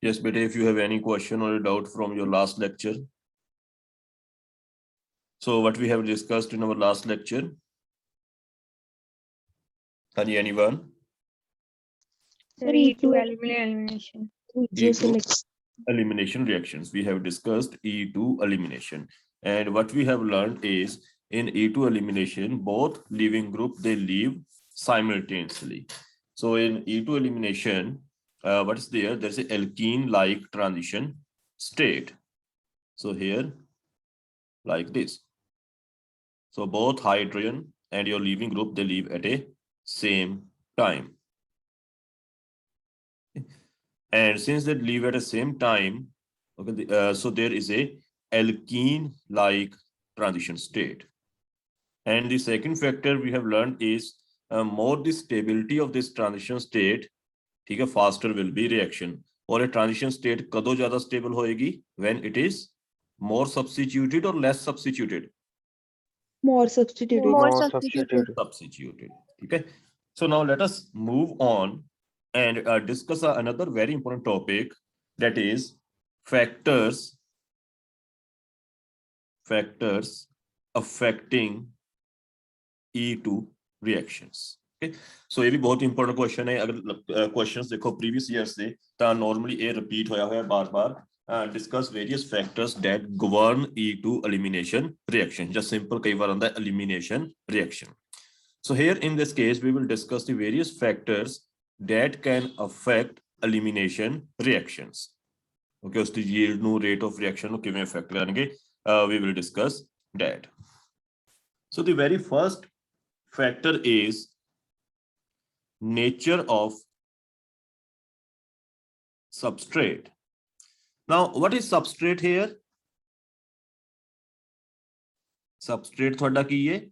Yes, beta, if you have any question or a doubt from your last lecture. So what we have discussed in our last lecture. Anyone? E2 elimination. E2 elimination reactions. We have discussed E2 elimination. And what we have learned is in E2 elimination, both leaving group, they leave simultaneously. So in E2 elimination, what is there? There's an alkene-like transition state. So here, like this. So both hydrogen and your leaving group, they leave at a same time. And since they leave at the same time, okay, so there is a alkene-like transition state. And the second factor we have learned is more the stability of this transition state, ठीक है, faster will be reaction. और a transition state कदों ज़्यादा stable होएगी? When it is more substituted or less substituted? More substituted. Substituted. Okay. So now let us move on and discuss another very important topic, that is factors affecting E2 reactions. Okay. So ये भी बहुत important question है. अगर questions देखो previous year से, तो normally ये repeat होया है बार-बार. Discuss various factors that govern E2 elimination reaction. Just simple कई बार आंदा है elimination reaction. So here in this case, we will discuss the various factors that can affect elimination reactions. Okay, so the yield no rate of reaction okay, affect we will discuss that. So the very first factor is nature of substrate. Now, what is substrate here? Substrate थोड़ा की ये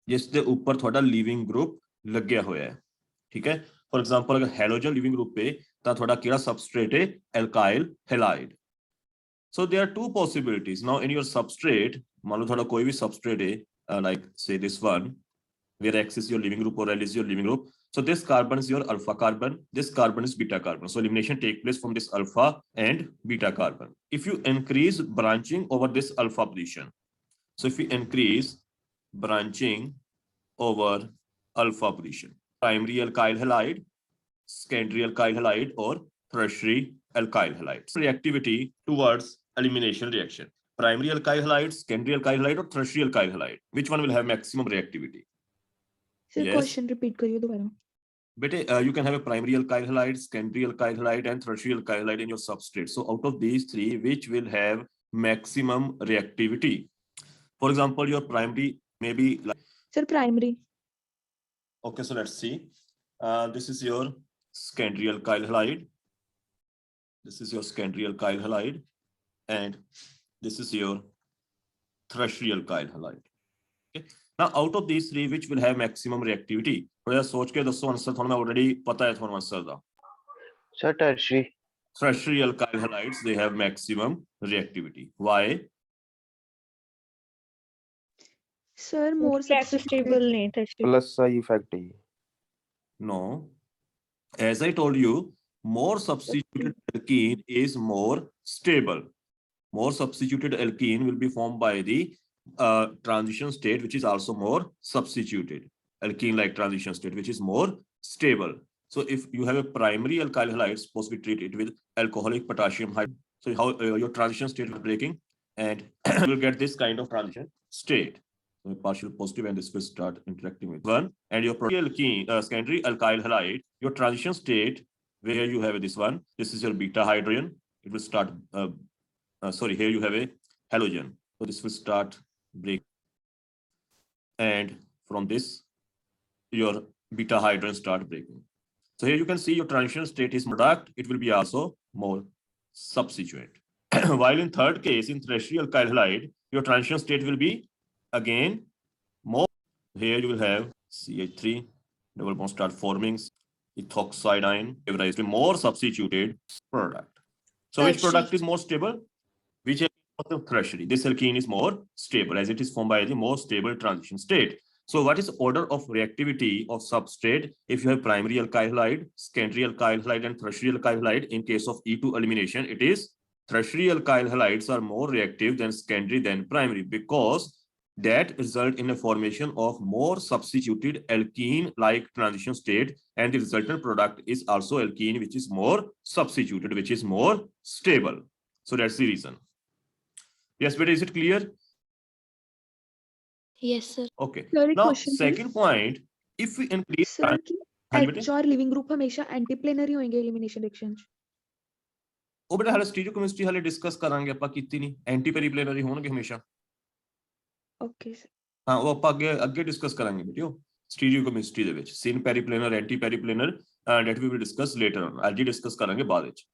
जिसके ऊपर थोड़ा leaving group लग होया है, ठीक है. फॉर एग्जांपल अगर हेलोजन लीविंग ग्रुप पे ता थोड़ा केड़ा सबस्ट्रेट है? Alkyl halide. So there are two possibilities. Now in your substrate, मान लो थोड़ा कोई भी सबस्ट्रेट है, like say this one, where X is your leaving group or L is your leaving group. So this carbon is your alpha carbon, this carbon is beta carbon. So elimination takes place from this alpha and beta carbon. If you increase branching over this alpha position, so if you increase branching over alpha position, primary alkyl halide, secondary alkyl halide, or tertiary alkyl halide. So reactivity towards elimination reaction. Primary alkyl halide, secondary alkyl halide, or tertiary alkyl halide. Which one will have maximum reactivity? Sir, Yes. question repeat करिए दोबारा. But you can have a primary alkyl halide, secondary alkyl halide, and tertiary alkyl halide in your substrate. So out of these three, which will have maximum reactivity? For example, your primary may be like... Sir, primary. Okay, so let's see. This is your secondary alkyl halide. This is your secondary alkyl halide, and this is your tertiary alkyl halide. Okay. Now, out of these three, which will have maximum reactivity? थोड़ा सोच के दोस्तों answer थोड़ा मैं already पता है थोड़ा answer दा. Sir, tertiary. Tertiary alkyl halides, they have maximum reactivity. Why? Sir, more stable नहीं था. Plus side effect है. No. As I told you, more substituted alkene is more stable. More substituted alkene will be formed by the transition state, which is also more substituted. Alkene-like transition state, which is more stable. So if you have a primary alkyl halide, suppose we treat it with alcoholic potassium hydride. So how your transition state is breaking, and you will get this kind of transition state. So partial positive, and this will start interacting with one. And your alkene, secondary alkyl halide, your transition state, where you have this one, this is your beta hydrogen. It will start, sorry, here you have a halogen. So this will start breaking. And from this, your beta hydrogen start breaking. So here you can see your transition state is product, it will be also more substituent. While in third case, in tertiary alkyl halide, your transition state will be again more. Here you will have CH3, double bond start forming, ethoxide ion, is a more substituted product. So which product is more stable? Which of the tertiary? This alkene is more stable as it is formed by the more stable transition state. So what is order of reactivity of substrate if you have primary alkyl halide, secondary alkyl halide, and tertiary alkyl halide? In case of E2 elimination, it is tertiary alkyl halides are more reactive than secondary than primary, because that result in a formation of more substituted alkene-like transition state, and the resultant product is also alkene, which is more substituted, which is more stable. So that's the reason. Yes, but is it clear? Yes, sir. Okay. Sir, एक Now, question second point, if we increase sir कि हाँ जी बेटे, H और leaving group हमेशा एंटीप्लेनर ही होंगे elimination reaction ਉਹ ਬੇਟਾ ਹਾਲੇ ਸਟੀਰੀਓਕੈਮਿਸਟਰੀ ਹਾਲੇ ਡਿਸਕਸ ਕਰਾਂਗੇ, ਆਪਾਂ ਕੀਤੀ ਨਹੀਂ, ਐਂਟੀ ਪੈਰੀਪਲੇਨਰੀ ਹੋਣਗੇ ਹਮੇਸ਼ਾ। ओके सर ਹਾਂ, ਉਹ ਆਪਾਂ ਅੱਗੇ ਡਿਸਕਸ ਕਰਾਂਗੇ ਬੇਟਿਓ ਸਟੀਰੀਓਕੈਮਿਸਟਰੀ ਦੇ ਵਿੱਚ, ਸਿਨ ਪੈਰੀਪਲੇਨਰ, anti ਪੈਰੀਪਲੇਨਰ, that we will discuss later on, ਅੱਜ ਹੀ ਡਿਸਕਸ ਕਰਾਂਗੇ ਬਾਅਦ ਵਿੱਚ।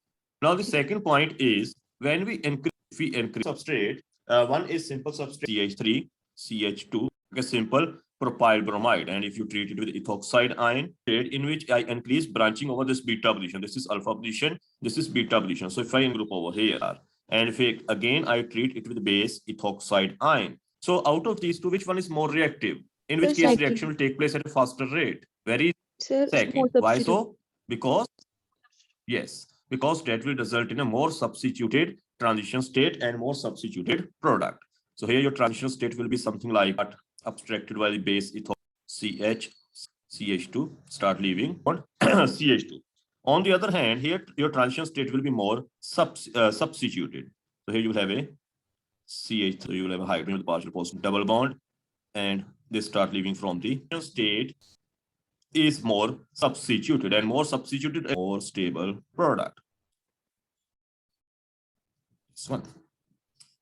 Now the second point is when we increase substrate, one is simple substrate CH3 CH2, a simple propyl bromide, and if you treat it with ethoxide ion, in which I increase branching over this beta position, this is alpha position, this is beta position. So if I group over here, and if again I treat it with base ethoxide ion, so out of these two, which one is more reactive? In which Sir, case second. reaction will take place at a faster rate. Very sir second. Why so? Because yes, because that will result in a more substituted transition state and more substituted product. So here your transition state will be something like that, abstracted by the base CH, CH2, start leaving on CH2. On the other hand, here your transition state will be more substituted. So here you will have a CH, so you will have a hydrogen with partial positive double bond, and they start leaving from the state is more substituted, and more substituted, more stable product. This one.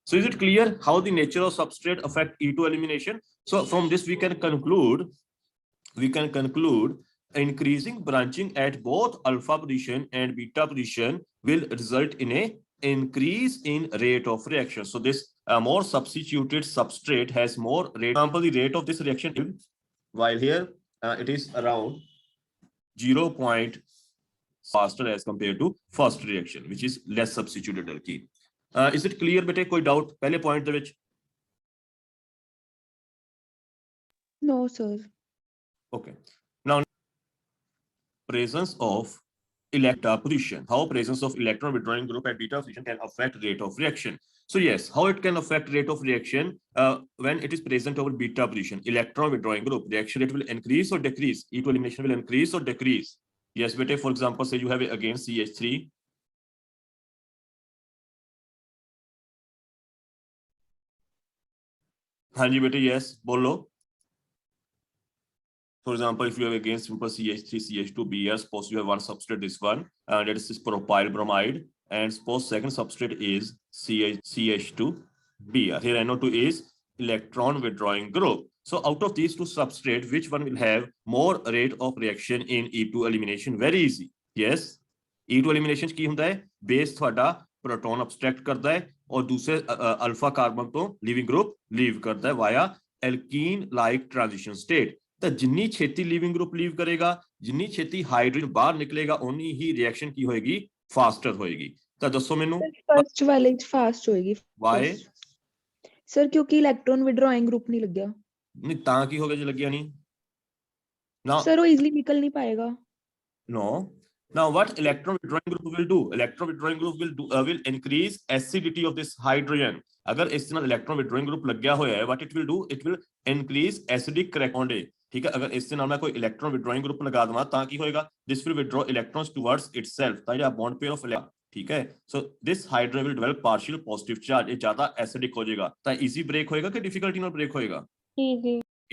So is it clear how the nature of substrate affect E2 elimination? So from this we can conclude increasing branching at both alpha position and beta position will result in a increase in rate of reaction. So this more substituted substrate has more rate. For example, the rate of this reaction, while here it is around 0. faster as compared to first reaction, which is less substituted alkene. Is it clear bete? Koi doubt pehle point de vich? No, sir. Okay. Now, presence of electron position. How presence of electron withdrawing group at beta position can affect rate of reaction. So yes, how it can affect rate of reaction when it is present over beta position, electron withdrawing group, reaction rate will increase or decrease. E2 elimination will increase or decrease. Yes, bete, for example, say you have again CH3. Hanji bete, yes, bolo. For example, if you have again simple CH3, CH2, Br, suppose you have one substrate, this one, and that is this propyl bromide, and suppose second substrate is CH2, Br. Here NO2 is electron withdrawing group. So out of these two substrates, which one will have more rate of reaction in E2 elimination? Very easy. Yes. E2 elimination की होता है, base थोड़ा proton abstract करता है और दूसरे alpha carbon तो leaving group leave करता है via alkene like transition state. तो जिन्नी छेती लीविंग ग्रुप लीव करेगा, जिन्नी छेती हाइड्रोजन बाहर निकलेगा, उन्नी ही रिएक्शन की होएगी फास्टर होएगी। तो दसो मेनू फर्स्ट वाले फास्ट होएगी। व्हाई सर क्योंकि इलेक्ट्रॉन विड्रॉइंग ग्रुप नहीं लग गया। नहीं ता की हो गया जो लग गया नहीं ना सर वो इजीली निकल नहीं पाएगा। No now what electron withdrawing group will do? Electron withdrawing group will increase acidity of this hydrogen. अगर इस तरह electron withdrawing group लग गया होया है, what it will do? It will increase acidic corresponding. ठीक है, अगर इससे नाम में कोई इलेक्ट्रॉन विड्रॉइंग ग्रुप लगा दूंगा ताकि होएगा this will withdraw electrons towards itself, ताकि बॉन्ड पेयर ऑफ इलेक्ट्रॉन, ठीक है। So this hydrogen will develop partial positive charge, ये ज्यादा एसिडिक हो जाएगा, ताकि इजी ब्रेक होएगा कि डिफिकल्टी में ब्रेक होएगा?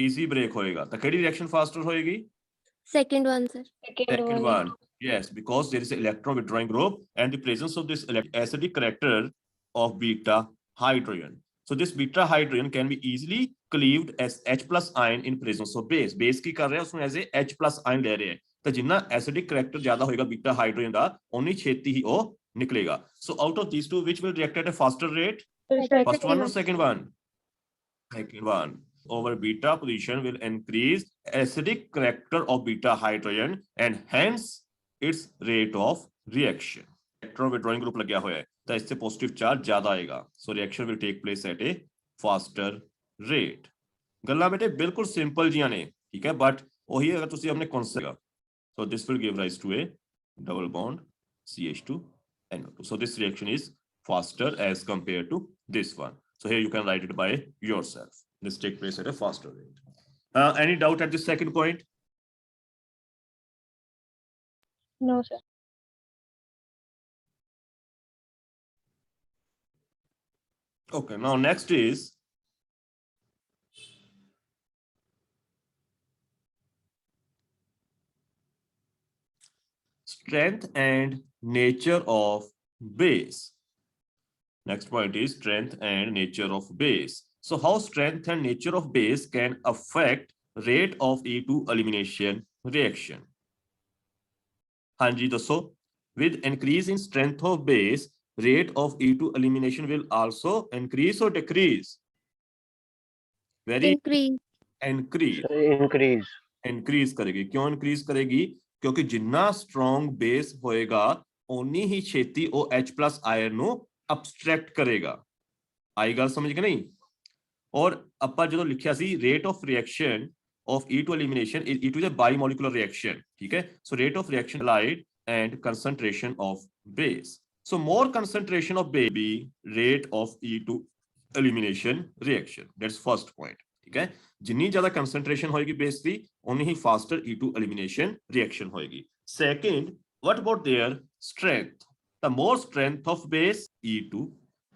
इजी ब्रेक होएगा। तो केडी रिएक्शन फास्टर होएगी? Second one, sir. Second one, yes, because there is an electron withdrawing group and the presence of this acidic character of beta hydrogen. So this beta hydrogen can be easily cleaved as H plus ion in presence of base. Base की कर रहे हैं उसमें as a H plus ion ले रहे हैं, तो जितना acidic character ज्यादा होएगा beta hydrogen का, उन्नी छेती ही वो निकलेगा. So out of these two, which will react at a faster rate? First one or second one? Second one. Over beta position will increase acidic character of beta hydrogen and hence its rate of reaction. Electron withdrawing group लग गया हुआ है, तो इससे positive charge ज्यादा आएगा, so reaction will take place at a faster rate. ਗੱਲਾਂ ਬੇਟੇ ਬਿਲਕੁਲ ਸਿੰਪਲ ਜੀਆਂ ਨੇ, ਠੀਕ ਹੈ, ਬਟ ਉਹੀ ਅਗਰ ਤੁਸੀਂ ਆਪਣੇ concept, so this will give rise to a double bond CH2 NO2. So this reaction is faster as compared to this one. So here you can write it by yourself. This take place at a faster rate. Any doubt at the second point? No, sir. Okay, now next is strength and nature of base. Next point is strength and nature of base. So how strength and nature of base can affect rate of E2 elimination reaction? Hanji dasso. With increase in strength of base, rate of E2 elimination will also increase or decrease? Very Increase. increase. Increase. Increase करेगी। क्यों increase करेगी? क्योंकि जिन्ना strong base होएगा उन्नी ही छेती ओ H+ ion ਨੂੰ ਅਬਸਟ੍ਰੈਕਟ ਕਰੇਗਾ। ਆਈ ਗੱਲ ਸਮਝ ਕੇ ਨਹੀਂ? ਔਰ ਆਪਾਂ ਜਦੋਂ ਲਿਖਿਆ ਸੀ rate of reaction of E2 elimination, E2 is a bimolecular reaction, ठीक है? So rate of reaction applied and concentration of base. So more concentration of base be rate of E2 elimination reaction. That's first point, ठीक है? जितनी ज्यादा concentration होएगी base की, उतनी ही faster E2 elimination reaction होएगी. Second, what about their strength? The more strength of base, E2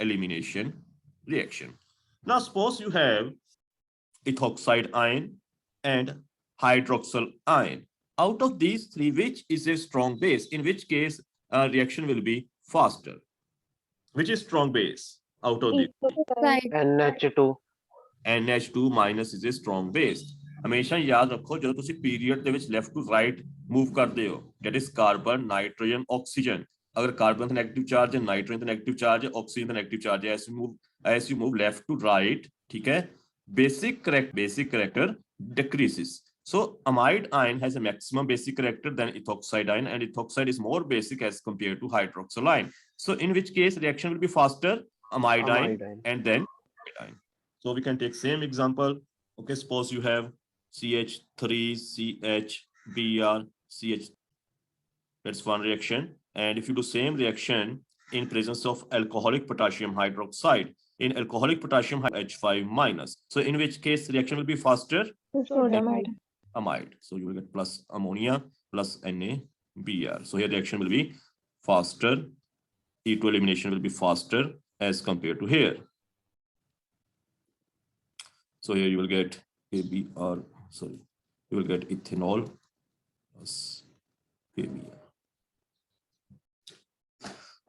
elimination reaction. Now suppose you have ethoxide ion and hydroxyl ion. Out of these three, which is a strong base? In which case, reaction will be faster. Which is strong base out of these? Side. NH2. NH2 minus is a strong base. ਹਮੇਸ਼ਾ ਯਾਦ ਰੱਖੋ ਜਦੋਂ ਤੁਸੀਂ period ਦੇ ਵਿੱਚ left to right move ਕਰਦੇ ਹੋ, that is carbon, nitrogen, oxygen. ਅਗਰ ਕਾਰਬਨ ਤੇ ਨੈਗੇਟਿਵ ਚਾਰਜ ਹੈ, ਨਾਈਟ੍ਰੋਜਨ ਤੇ ਨੈਗੇਟਿਵ ਚਾਰਜ ਹੈ, ਆਕਸੀਜਨ ਤੇ ਨੈਗੇਟਿਵ ਚਾਰਜ ਹੈ, as you move left to right, ਠੀਕ ਹੈ, basic character decreases. So amide ion has a maximum basic character than ethoxide ion, and ethoxide is more basic as compared to hydroxyl ion. So in which case reaction will be faster? Amide ion and then amide ion. So we can take same example. Okay, suppose you have CH3CH BR that's one reaction, and if you do same reaction in presence of alcoholic potassium hydroxide, in alcoholic potassium H5 minus, so in which case reaction will be faster? Sodium. Amide. So you will get plus ammonia plus NaBr. So here reaction will be faster. E2 elimination will be faster as compared to here. So here you will get KBr, sorry, you will get ethanol plus KBr.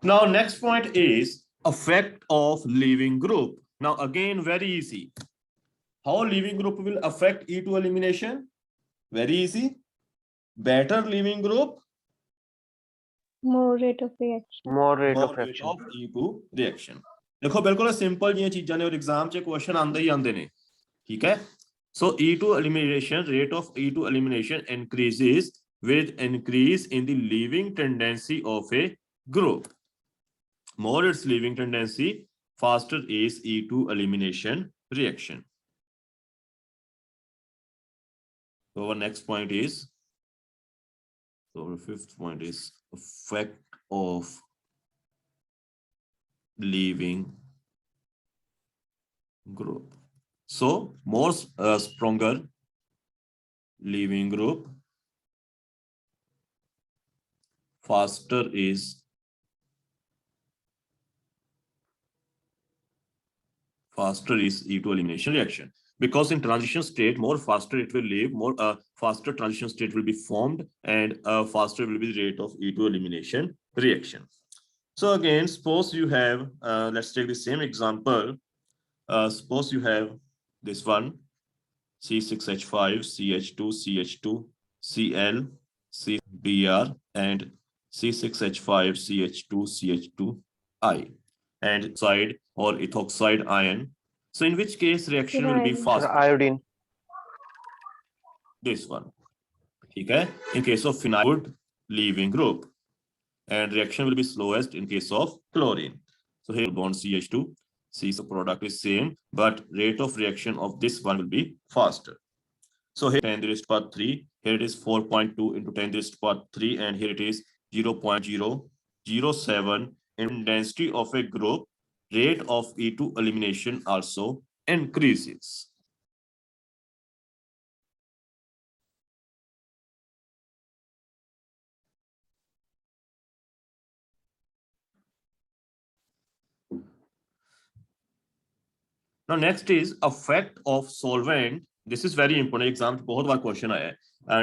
Now next point is effect of leaving group. Now again very easy. How leaving group will affect E2 elimination? Very easy. Better leaving group, More rate of reaction. More rate more of rate reaction. of E2 reaction. देखो बिल्कुल simple जियां चीजां ने और exam च question आंदे ही आंदे ने, ठीक है? So E2 elimination, rate of E2 elimination increases with increase in the leaving tendency of a group. More its leaving tendency, faster is E2 elimination reaction. So our next point is, so our fifth point is effect of leaving group. So more stronger leaving group, faster is E2 elimination reaction. Because in transition state, more faster it will leave, more faster transition state will be formed, and faster will be the rate of E2 elimination reaction. So again, suppose you have, let's take the same example. Suppose you have this one, C6H5, CH2, CH2, Cl, CBr, and C6H5, CH2, CH2I, and side or ethoxide ion. So in which case reaction will be Iodine. faster? Iodine. This one, okay? In case of phenyl, good leaving group, and reaction will be slowest in case of chlorine. So here bond CH2, See, the product is same, but rate of reaction of this one will be faster. So here 10 raised to power 3, here it is 4.2 into 10 raised to power 3, and here it is 0.007. In density of a group, rate of E2 elimination also increases. Now next is effect of solvent. This is very important. Exam में बहुत बार question आया है.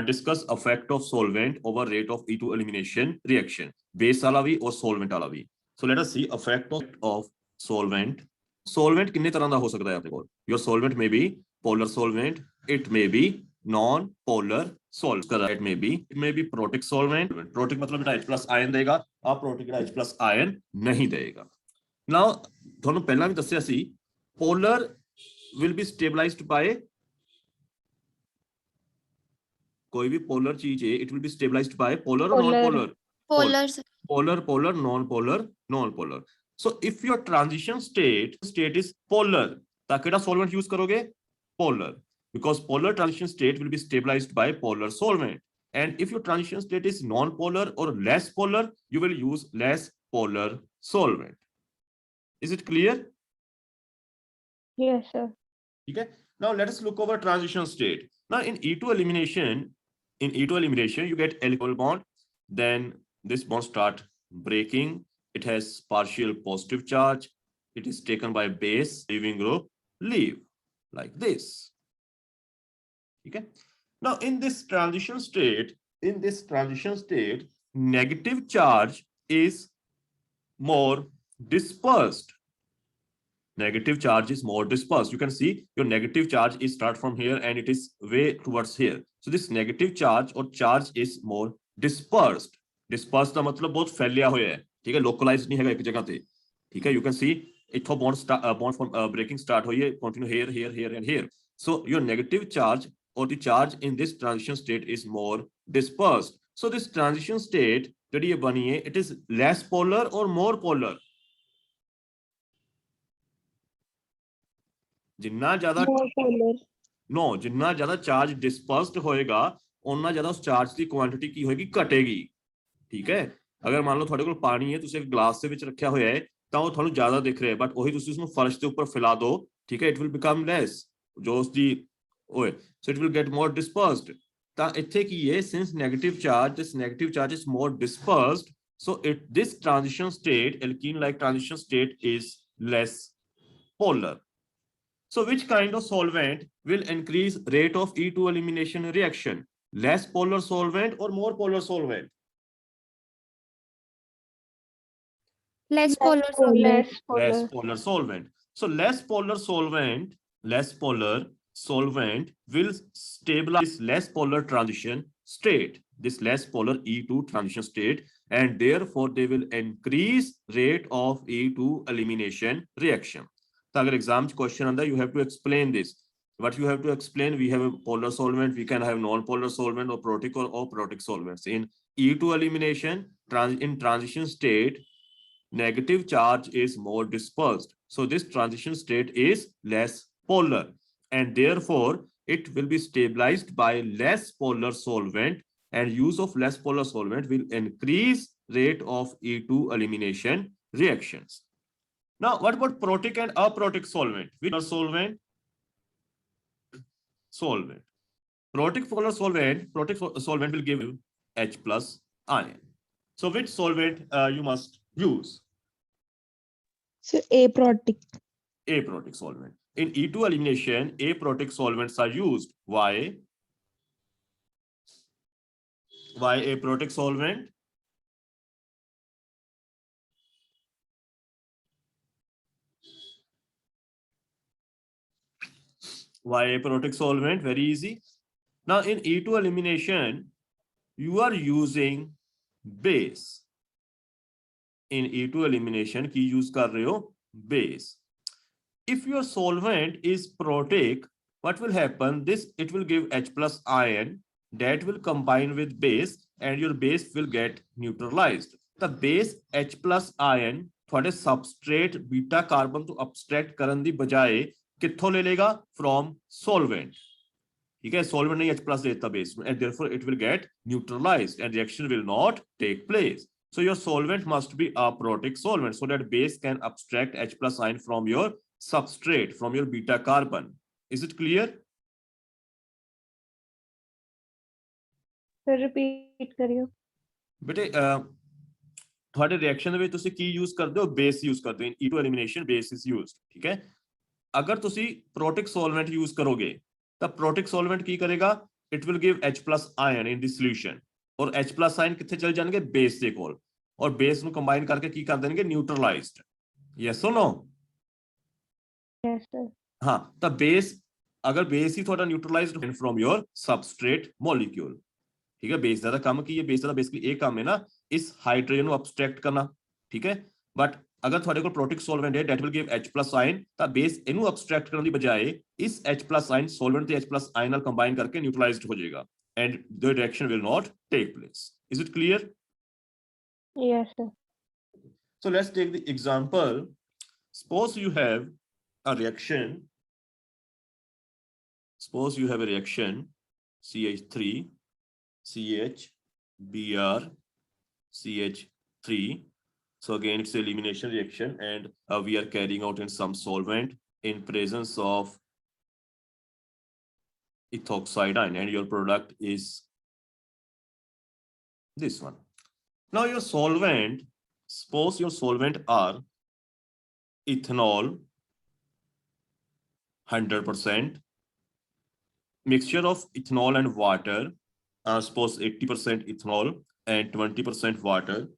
Discuss effect of solvent over rate of E2 elimination reaction. Base वाला भी और solvent वाला भी. So let us see effect of solvent. Solvent कितने तरह का हो सकता है आपके को? Your solvent may be polar solvent. It may be non-polar solvent. It may be protic solvent. Protic मतलब बेटा H plus ion देगा. आप protic H plus ion नहीं देगा. Now दोनों पहला भी दस्या सी. Polar will be stabilized by कोई भी polar चीज है, it will be stabilized by polar or Polar. non-polar? Polar, sir. Polar, non-polar. So if your transition state is polar, तो केड़ा solvent use करोगे? Polar, because polar transition state will be stabilized by polar solvent. And if your transition state is non-polar or less polar, you will use less polar solvent. Is it clear? Yes, sir. Okay. Now let us look over transition state. Now in E2 elimination, you get alcohol bond. Then this bond start breaking. It has partial positive charge. It is taken by base, leaving group, leave like this. Okay. Now in this transition state, negative charge is more dispersed. Negative charge is more dispersed. You can see your negative charge is start from here and it is way towards here. So this negative charge or charge is more dispersed. Dispersed का मतलब बहुत फैलिया हुआ है, ठीक है, localized नहीं है एक जगह पे, ठीक है. You can see इथो bond from breaking start हुई है, continue here and here. So your negative charge or the charge in this transition state is more dispersed. So this transition state ਜਿਹੜੀ ਇਹ ਬਣੀ ਹੈ, it is less polar or more polar? जिन्ना ज्यादा More polar. No जिन्ना ज्यादा charge dispersed होएगा उन्ना ज्यादा उस चार्ज की क्वांटिटी की होएगी घटेगी, ठीक है. अगर मान लो ਤੁਹਾਡੇ ਕੋਲ ਪਾਣੀ ਹੈ, ਤੁਸੀਂ ਇੱਕ ਗਲਾਸ ਦੇ ਵਿੱਚ ਰੱਖਿਆ ਹੋਇਆ ਹੈ, ਤਾਂ ਉਹ ਤੁਹਾਨੂੰ ਜ਼ਿਆਦਾ ਦਿਖ ਰਿਹਾ ਹੈ, ਬਟ ਉਹੀ ਤੁਸੀਂ ਉਸਨੂੰ ਫਰਸ਼ ਦੇ ਉੱਪਰ ਫੈਲਾ ਦਿਓ, ਠੀਕ ਹੈ, ਇਟ ਵਿਲ ਬਿਕਮ ਲੈਸ, ਜੋ ਉਸ ਦੀ ਓਏ, so it will get more dispersed. ਤਾਂ ਇੱਥੇ ਕੀ ਹੈ, since negative charge, this negative charge is more dispersed, so this transition state, alkene like transition state, is less polar. So which kind of solvent will increase rate of E2 elimination reaction? Less polar solvent or more polar solvent? Less polar solvent. Less polar. Less polar solvent. So less polar solvent will stabilize less polar transition state, this less polar E2 transition state, and therefore they will increase rate of E2 elimination reaction. So agar exam question under, you have to explain this. What you have to explain, we have a polar solvent, we can have non-polar solvent or protic or protic solvents. In E2 elimination, in transition state, negative charge is more dispersed. So this transition state is less polar, and therefore it will be stabilized by less polar solvent, and use of less polar solvent will increase rate of E2 elimination reactions. Now, what about protic and aprotic solvent? Which are solvent? Protic polar solvent, will give you H plus ion. So which solvent you must use? So aprotic. Aprotic solvent. In E2 elimination, aprotic solvents are used. Why? Why aprotic solvent? Why aprotic solvent? Very easy. Now in E2 elimination, you are using base. In E2 elimination, ki use kar rahe ho base. If your solvent is protic, what will happen? It will give H plus ion that will combine with base, and your base will get neutralized. The base H plus ion ਤੁਹਾਡੇ substrate beta carbon ਤੋਂ abstract ਕਰਨ ਦੀ ਬਜਾਏ ਕਿੱਥੋਂ ਲੈ ਲੇਗਾ from solvent ठीक है solvent ने H+ देता base में and therefore it will get neutralized and reaction will not take place. So your solvent must be a protic solvent so that base can abstract H+ ion from your substrate from your beta carbon. Is it clear? Sir, repeat करियो. बेटे ਤੁਹਾਡੇ reaction ਦੇ ਵਿੱਚ ਤੁਸੀਂ ਕੀ use ਕਰਦੇ ਹੋ base use ਕਰਦੇ ਹੋ E2 elimination base is used ਠੀਕ ਹੈ ਅਗਰ ਤੁਸੀਂ protic solvent ਯੂਜ਼ ਕਰੋਗੇ ਤਾਂ protic solvent ਕੀ ਕਰੇਗਾ it will give H+ ion in the solution ਔਰ H+ ion ਕਿੱਥੇ ਚਲ ਜਾਣਗੇ ਬੇਸ ਦੇ ਕੋਲ ਔਰ ਬੇਸ ਨੂੰ ਕੰਬਾਈਨ ਕਰਕੇ ਕੀ ਕਰ ਦੇਣਗੇ ਨਿਊਟਰਲਾਈਜ਼ਡ yes or no Yes, sir. ਹਾਂ ਤਾਂ ਬੇਸ ਅਗਰ ਬੇਸ ਹੀ ਤੁਹਾਡਾ ਨਿਊਟਰਲਾਈਜ਼ਡ from your substrate molecule ਠੀਕ ਹੈ ਬੇਸ ਦਾ ਕੰਮ ਕੀ ਹੈ ਬੇਸ ਦਾ ਬੇਸਿਕਲੀ ਇਹ ਕੰਮ ਹੈ ਨਾ ਇਸ ਹਾਈਡਰੋਜਨ ਨੂੰ ਅਬਸਟ੍ਰੈਕਟ ਕਰਨਾ ਠੀਕ ਹੈ ਬਟ ਅਗਰ ਤੁਹਾਡੇ ਕੋਲ ਪ੍ਰੋਟਿਕ ਸੋਲਵੈਂਟ ਹੈ that will give H+ ion ਤਾਂ ਬੇਸ ਇਹਨੂੰ ਅਬਸਟ੍ਰੈਕਟ ਕਰਨ ਦੀ ਬਜਾਏ ਇਸ H+ ion ਸੋਲਵੈਂਟ ਤੇ H+ ion ਨਾਲ ਕੰਬਾਈਨ ਕਰਕੇ ਨਿਊਟਰਲਾਈਜ਼ਡ ਹੋ ਜਾਏਗਾ and the reaction will not take place. Is it clear? Yes, sir. So let's take the example. Suppose you have a reaction. Suppose you have a reaction CH3 CH Br CH3. So again, it's an elimination reaction, and we are carrying out in some solvent in presence of ethoxide ion, and your product is this one. Now your solvent, suppose your solvent are ethanol 100%, mixture of ethanol and water, suppose 80% ethanol and 20% water,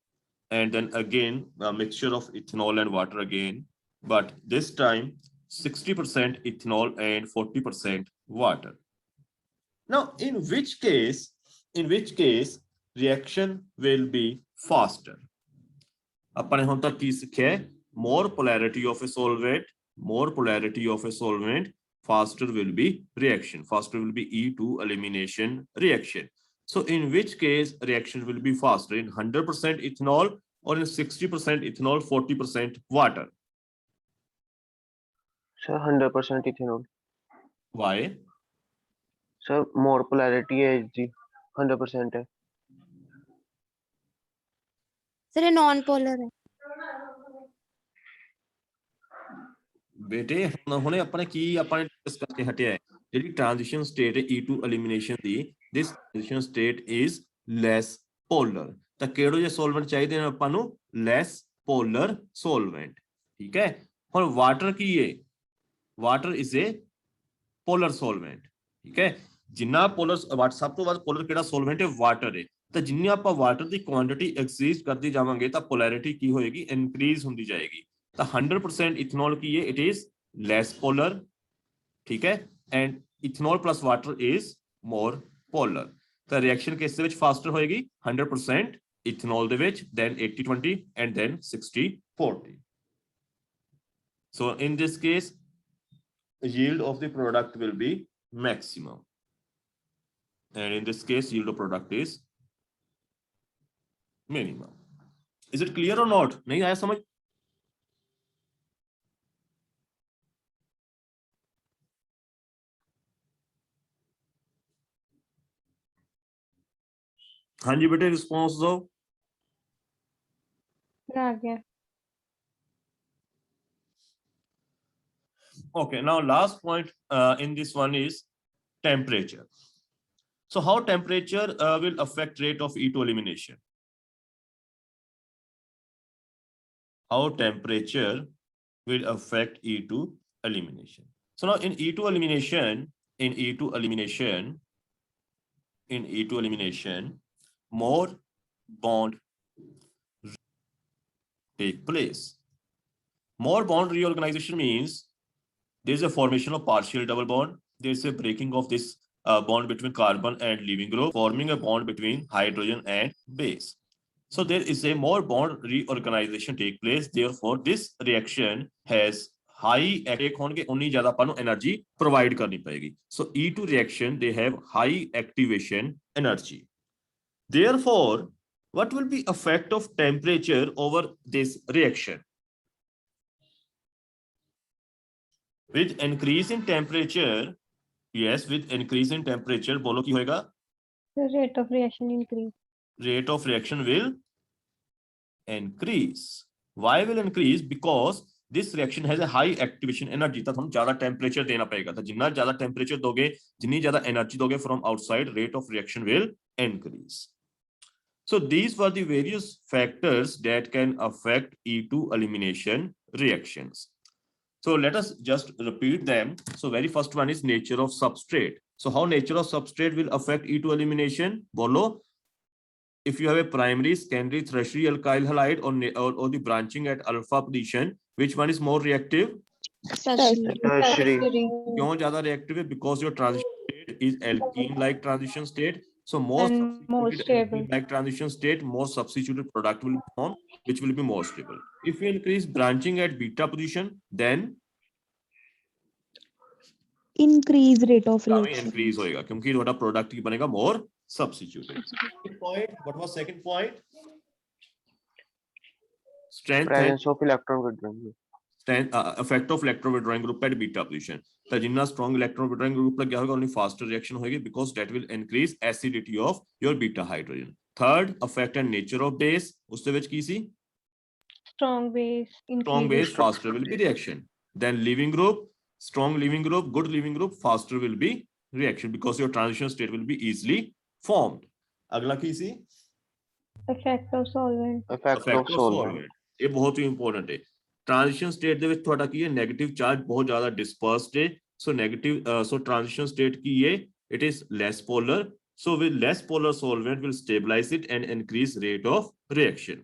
and then again a mixture of ethanol and water again, but this time 60% ethanol and 40% water. Now in which case reaction will be faster? अपने हम तक की सीखे more polarity of a solvent, faster will be reaction, faster will be E2 elimination reaction. So in which case reaction will be faster, in 100% ethanol or in 60% ethanol, 40% water? Sir, 100% ethanol. Why? Sir, more polarity है जी, 100% है. Sir ये non polar है ਬੇਟੇ ਹੁਣੇ ਆਪਣੇ ਕੀ ਆਪਾਂ ਨੇ discuss ਕਰਕੇ ਹਟਿਆ ਹੈ ਜਿਹੜੀ ਟ੍ਰਾਂਜੀਸ਼ਨ ਸਟੇਟ ਹੈ E2 elimination the this transition state is less polar ਤਾਂ ਕਿਹੜੇ ਜਿਹੇ ਸੋਲਵੈਂਟ ਚਾਹੀਦੇ ਨੇ ਆਪਾਂ ਨੂੰ less polar solvent ਠੀਕ ਹੈ ਹੁਣ ਵਾਟਰ ਕੀ ਹੈ water is a polar solvent ਠੀਕ ਹੈ ਜਿੰਨਾ ਪੋਲਰ ਸਭ ਤੋਂ ਵੱਧ ਪੋਲਰ ਕਿਹੜਾ ਸੋਲਵੈਂਟ ਹੈ ਵਾਟਰ ਹੈ ਤਾਂ ਜਿੰਨੀ ਆਪਾਂ ਵਾਟਰ ਦੀ ਕੁਆਂਟੀਟੀ ਐਕਸੀਜ਼ ਕਰਦੀ ਜਾਵਾਂਗੇ ਤਾਂ ਪੋਲੈਰਿਟੀ ਕੀ ਹੋਏਗੀ ਇਨਕਰੀਜ਼ ਹੁੰਦੀ ਜਾਏਗੀ ਤਾਂ 100% ਇਥਨੋਲ ਕੀ ਹੈ ਇਟ ਇਜ਼ ਲੈਸ ਪੋਲਰ ਠੀਕ ਹੈ and ethanol plus water is more polar ਤਾਂ ਰਿਐਕਸ਼ਨ ਕਿਸ ਦੇ ਵਿੱਚ ਫਾਸਟਰ ਹੋਏਗੀ 100% ਇਥਨੋਲ ਦੇ ਵਿੱਚ then 80-20 and then 60-40. So in this case yield of the product will be maximum, and in this case yield of product is minimum. Is it clear or not? नहीं आया समझ? हाँ जी बेटे रिस्पॉन्स दो. आ गया. Okay, now last point in this one is temperature. So how temperature will affect rate of E2 elimination? How temperature will affect E2 elimination? So now in E2 elimination, more bond take place. More bond reorganization means there is a formation of partial double bond. There is a breaking of this bond between carbon and leaving group, forming a bond between hydrogen and base. So there is a more bond reorganization take place. Therefore, this reaction has high energy provide karni payegi. So E2 reaction, they have high activation energy. Therefore, what will be effect of temperature over this reaction? with increase in temperature, yes, with increase in temperature, बोलो की होएगा, The rate of reaction increase. rate of reaction will increase. Why will increase? Because this reaction has a high activation energy. तो हम ज्यादा temperature देना पड़ेगा, तो जितना ज्यादा temperature दोगे, जितनी ज्यादा energy दोगे from outside, rate of reaction will increase. So these were the various factors that can affect E2 elimination reactions. So let us just repeat them. So very first one is nature of substrate. So how nature of substrate will affect E2 elimination? Bolo, if you have a primary, secondary, tertiary alkyl halide or the branching at alpha position, which one is more reactive? Tertiary. Tertiary. क्यों ज्यादा reactive है? Because your transition state is alkene-like transition state. So more And more substituted stable. alkene-like transition state, more substituted product will be formed, which will be more stable. If you increase branching at beta position, then increase rate of हमें reaction. increase होएगा, क्योंकि थोड़ा product की बनेगा more substituted. Second point, what was second point? Strength and Presence of electron withdrawing group. effect of electron withdrawing group at beta position. तो जितना strong electron withdrawing group लग गया होगा, only faster reaction होगी, because that will increase acidity of your beta hydrogen. Third, effect and nature of base. उससे ਵਿੱਚ की सी? Strong base. Strong increases base, faster will be reaction. Then leaving group, strong leaving group, good leaving group, faster will be reaction, because your transition state will be easily formed. अगला की सी? Effect of solvent. Effect of Effect of solvent. solvent. ये बहुत ही important है. Transition state ਦੇ ਵਿੱਚ ਤੁਹਾਡਾ ਕੀ ਹੈ, negative charge ਬਹੁਤ ਜ਼ਿਆਦਾ ਡਿਸਪਰਸਡ ਹੈ. ਸੋ 네ਗੇਟਿਵ ਸੋ ਟ੍ਰਾਂਜੀਸ਼ਨ ਸਟੇਟ ਕੀ ਹੈ, it is less polar. So with less polar solvent will stabilize it and increase rate of reaction.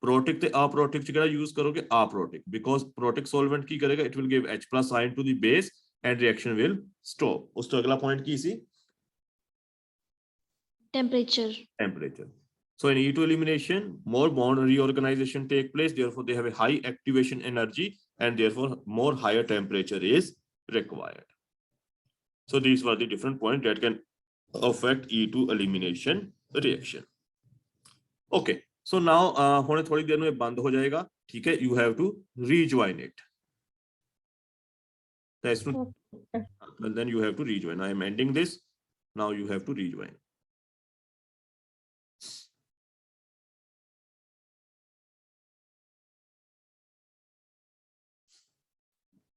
Protic ਤੇ aprotic ਚ ਕਿਹੜਾ use ਕਰੋਗੇ? Aprotic, because protic solvent ਕੀ ਕਰੇਗਾ, it will give H+ ion to the base and reaction will stop. ਉਸ ਤੋਂ ਅਗਲਾ point Ki C? Temperature. Temperature. So in E2 elimination, more bond reorganization take place. Therefore, they have a high activation energy, and therefore more higher temperature is required. So these were the different points that can affect E2 elimination reaction. Okay. So now, होने थोड़ी देर में बंद हो जाएगा. ठीक है. You have to rejoin it. That's not, and then you have to rejoin. I am ending this. Now you have to rejoin.